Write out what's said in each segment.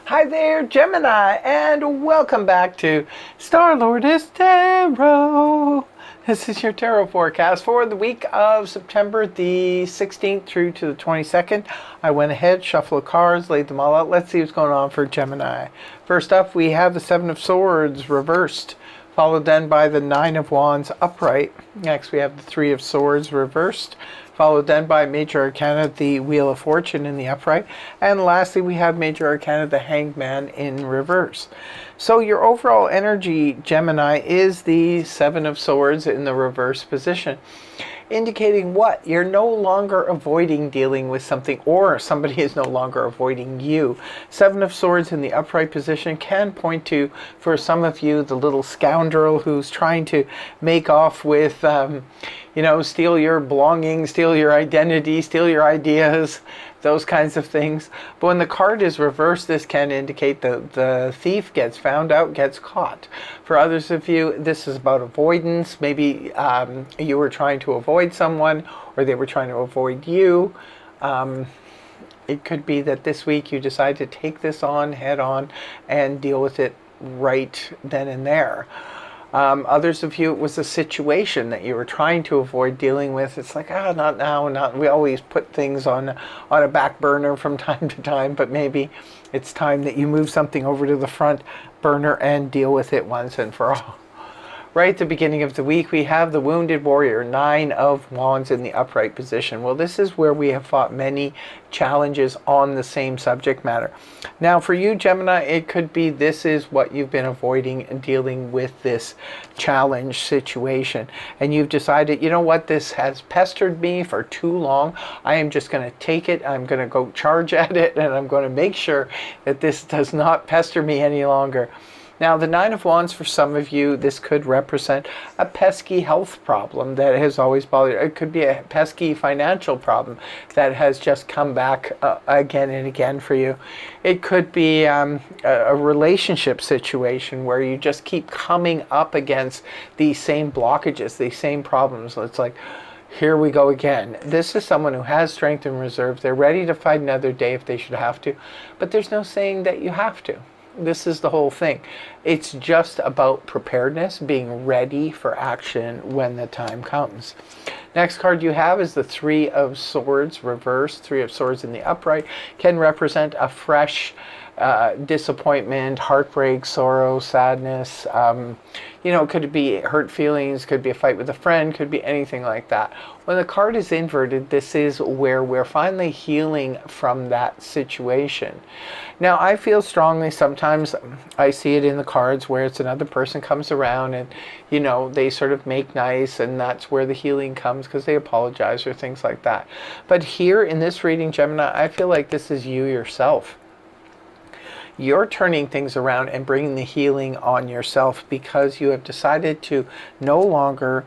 Hi there, Gemini, and welcome back to Star-Lord's Tarot. This is your tarot forecast for the week of September the 16th through to the 22nd. I went ahead, shuffled the cards, laid them all out. Let's see what's going on for Gemini. First up, we have the Seven of Swords reversed, followed then by the Nine of Wands upright. Next, we have the Three of Swords reversed, followed then by Major Arcana, the Wheel of Fortune in the upright. And lastly, we have Major Arcana, the Hangman in reverse. So your overall energy, Gemini, is the Seven of Swords in the reverse position. Indicating what? You're no longer avoiding dealing with something, or somebody is no longer avoiding you. Seven of Swords in the upright position can point to, for some of you, the little scoundrel who's trying to make off with, steal your belongings, steal your identity, steal your ideas, those kinds of things. But when the card is reversed, this can indicate the thief gets found out, gets caught. For others of you, this is about avoidance. Maybe you were trying to avoid someone, or they were trying to avoid you. It could be that this week you decide to take this on head on and deal with it right then and there. Others of you, it was a situation that you were trying to avoid dealing with. It's like, not now, not. We always put things on a back burner from time to time, but maybe it's time that you move something over to the front burner and deal with it once and for all. Right at the beginning of the week, we have the Wounded Warrior, Nine of Wands in the upright position. Well, this is where we have fought many challenges on the same subject matter. Now, for you, Gemini, it could be this is what you've been avoiding and dealing with this challenge situation. And you've decided, you know what, this has pestered me for too long. I am just going to take it. I'm going to go charge at it, and I'm going to make sure that this does not pester me any longer. Now, the Nine of Wands, for some of you, this could represent a pesky health problem that has always bothered you. It could be a pesky financial problem that has just come back again and again for you. It could be a relationship situation where you just keep coming up against these same blockages, these same problems. It's like, here we go again. This is someone who has strength and reserve. They're ready to fight another day if they should have to, but there's no saying that you have to. This is the whole thing. It's just about preparedness, being ready for action when the time comes. Next card you have is the Three of Swords reversed. Three of Swords in the upright can represent a fresh disappointment, heartbreak, sorrow, sadness. Could be hurt feelings, could be a fight with a friend, could be anything like that. When the card is inverted, this is where we're finally healing from that situation. Now, I feel strongly sometimes I see it in the cards where it's another person comes around and, they sort of make nice, and that's where the healing comes because they apologize or things like that. But here in this reading, Gemini, I feel like this is you yourself. You're turning things around and bringing the healing on yourself because you have decided to no longer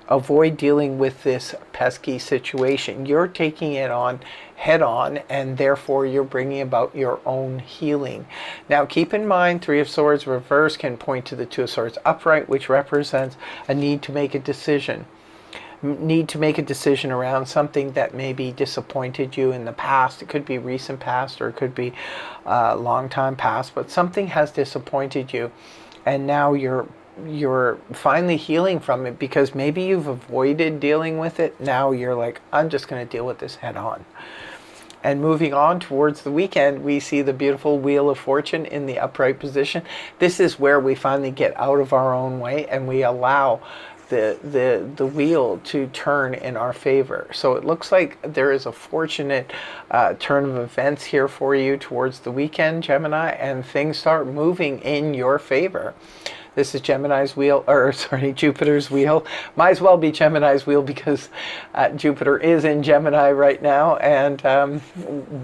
avoid dealing with this pesky situation. You're taking it on head on, and therefore you're bringing about your own healing. Now, keep in mind, Three of Swords reverse can point to the Two of Swords upright, which represents a need to make a decision. Need to make a decision around something that maybe disappointed you in the past. It could be recent past, or it could be long time past, but something has disappointed you, and now you're finally healing from it because maybe you've avoided dealing with it. Now you're like, I'm just going to deal with this head on. And moving on towards the weekend, we see the beautiful Wheel of Fortune in the upright position. This is where we finally get out of our own way and we allow the wheel to turn in our favor. So it looks like there is a fortunate turn of events here for you towards the weekend, Gemini, and things start moving in your favor. This is Gemini's wheel, Jupiter's wheel. Might as well be Gemini's wheel because Jupiter is in Gemini right now, and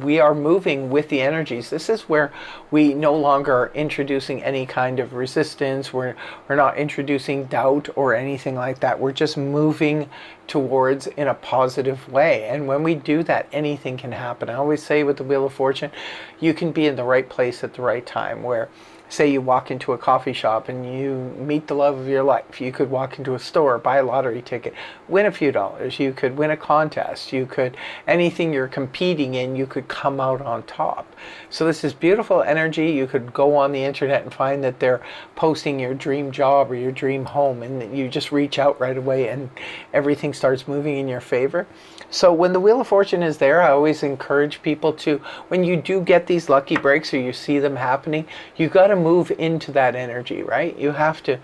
we are moving with the energies. This is where we no longer are introducing any kind of resistance. We're not introducing doubt or anything like that. We're just moving towards in a positive way. And when we do that, anything can happen. I always say with the Wheel of Fortune, you can be in the right place at the right time, where say you walk into a coffee shop and you meet the love of your life. You could walk into a store, buy a lottery ticket, win a few dollars. You could win a contest. You could, anything you're competing in, you could come out on top. So this is beautiful energy. You could go on the internet and find that they're posting your dream job or your dream home, and you just reach out right away and everything starts moving in your favor. So when the Wheel of Fortune is there, I always encourage people to, when you do get these lucky breaks or you see them happening, you got to move into that energy, right? You have to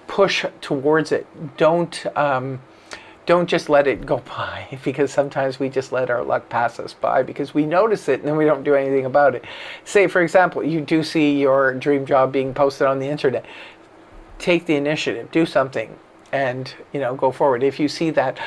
push towards it. Don't just let it go by, because sometimes we just let our luck pass us by because we notice it and then we don't do anything about it. Say, for example, you do see your dream job being posted on the internet. Take the initiative, do something, and go forward. If you see that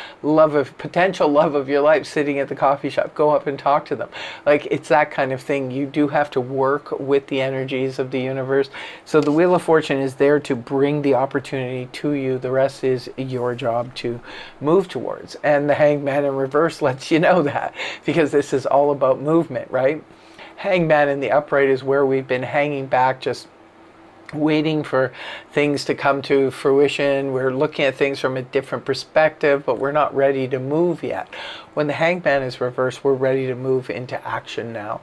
potential love of your life sitting at the coffee shop, go up and talk to them. Like, it's that kind of thing. You do have to work with the energies of the universe. So the Wheel of Fortune is there to bring the opportunity to you. The rest is your job to move towards. And the Hangman in reverse lets you know that, because this is all about movement, right? Hangman in the upright is where we've been hanging back, just waiting for things to come to fruition. We're looking at things from a different perspective, but we're not ready to move yet. When the Hangman is reversed, we're ready to move into action now.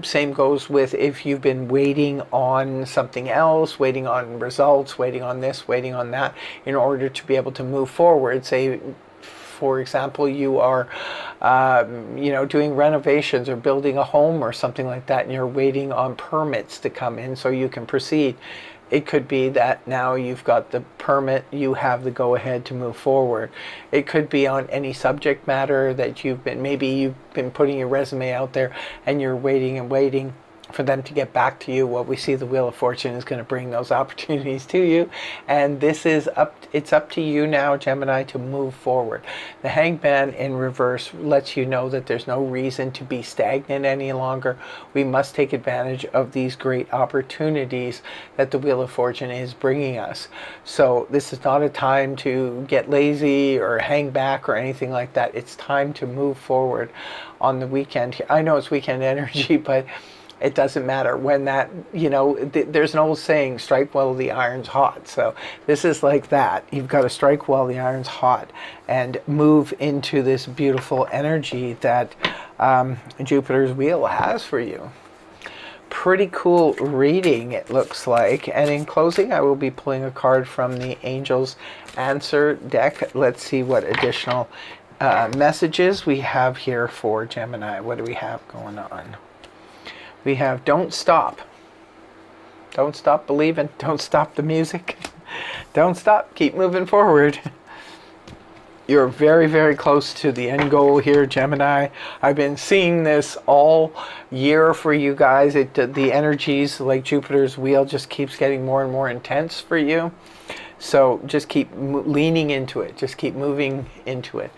Same goes with if you've been waiting on something else, waiting on results, waiting on this, waiting on that, in order to be able to move forward. Say, for example, you are doing renovations or building a home or something like that, and you're waiting on permits to come in so you can proceed. It could be that now you've got the permit, you have the go-ahead to move forward. It could be on any subject matter that maybe you've been putting your resume out there and you're waiting and waiting for them to get back to you. Well, we see the Wheel of Fortune is going to bring those opportunities to you, and it's up to you now, Gemini, to move forward. The Hangman in reverse lets you know that there's no reason to be stagnant any longer. We must take advantage of these great opportunities that the Wheel of Fortune is bringing us. So this is not a time to get lazy or hang back or anything like that. It's time to move forward on the weekend. I know it's weekend energy, but it doesn't matter when that, there's an old saying, strike while the iron's hot. So this is like that. You've got to strike while the iron's hot and move into this beautiful energy that Jupiter's wheel has for you. Pretty cool reading, it looks like. And in closing, I will be pulling a card from the Angels Answer deck. Let's see what additional messages we have here for Gemini. What do we have going on? We have don't stop. Don't stop believing. Don't stop the music. Don't stop. Keep moving forward. You're very, very close to the end goal here, Gemini. I've been seeing this all year for you guys. The energies, like Jupiter's wheel, just keeps getting more and more intense for you. So just keep leaning into it. Just keep moving into it.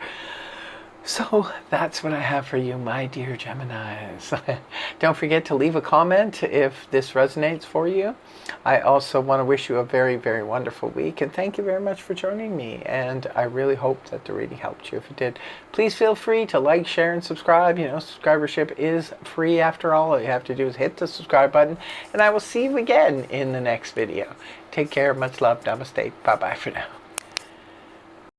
So that's what I have for you, my dear Geminis. Don't forget to leave a comment if this resonates for you. I also want to wish you a very, very wonderful week, and thank you very much for joining me. And I really hope that the reading helped you. If it did, please feel free to like, share, and subscribe. Subscribership is free after all. All you have to do is hit the subscribe button, and I will see you again in the next video. Take care. Much love. Namaste. Bye-bye for now.